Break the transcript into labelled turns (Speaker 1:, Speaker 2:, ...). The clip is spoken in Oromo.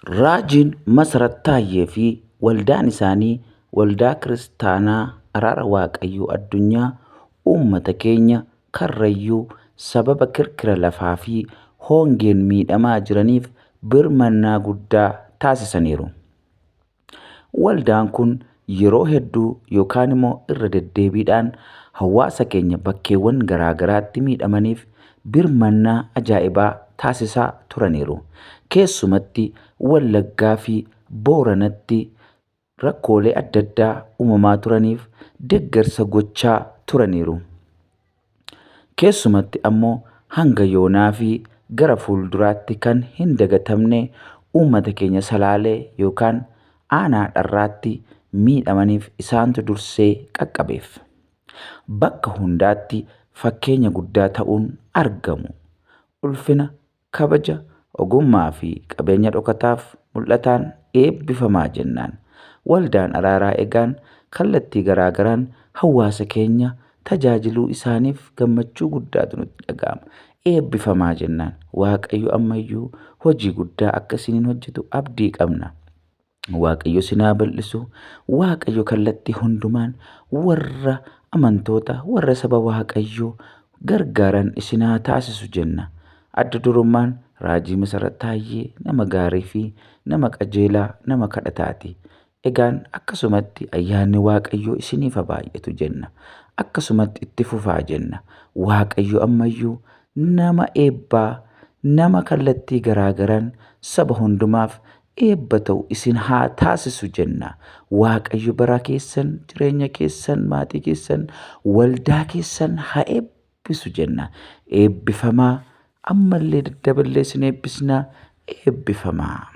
Speaker 1: Raajiin Masarat Taayyee fi waldaan isaanii waldaa Kiristaanaa Araara Waaqayyoo Addunyaa uummata keenya Karrayyuu sababa kirkira lafaa fi hongeen miidhamaa jiraniif birmannaa guddaa taasisaniiru. Waldaan kun yeroo hedduu yookaan immoo irra deddeebiidhaan hawaasa keenya bakkeewwan garaa garaatti miidhamaniif birmannaa ajaa'ibaa taasisaa turaniiru. Keessumatti Wallaggaa fi Booranatti rakkoolee adda addaa uumamaa turaniif deeggarsa gochaa turaniiru. Keessumatti ammoo hanga yoonaa fi gara fuulduraatti kan hin dagatamne uummata keenya Salaalee yookaan aanaa Dharraatti miidhamaniif isaantu dursee qaqqabeef. Bakka hundaatti fakkeenya guddaa ta'uun argamu. Ulfina, kabaja, ogummaa fi qabeenya dhokataaf mul'ataan eebbifamaa jennaan. Waldaan Araaraa egaan kallattii garaa garaan hawaasa keenya tajaajiluu isaaniif gammachuu guddaatu nutti dhaga'ama. Eebbifamaa jennaan. Waaqayyo ammayyuu hojii guddaa akka isiniin hojjetu abdii qabna. Waaqayyo sinaa bal'isu. Waaqayyo kallattii hundumaan warra amantoota warra saba Waaqayyoo gargaaran isinaa taasisu jenna. Adda durummaan Raajii Masarat Taayyee nama gaarii fi nama qajeelaa nama kadhataati. Egaan akkasumatti ayyaanni Waaqayyoo isiniif haa baay'atu jenna. Akkasumatti itti fufaa jenna. Waaqayyo ammayyuu nama eebbaa, nama kallattii garaa garaan saba hundumaaf eebba ta'u isin haa taasisu jenna. Waaqayyo bara keessan, jireenya keessan, maatii keessan, waldaa keessan haa eebbisu jenna. Eebbifamaa ammallee daddaballee isin eebbisnaa. Eebbifamaa.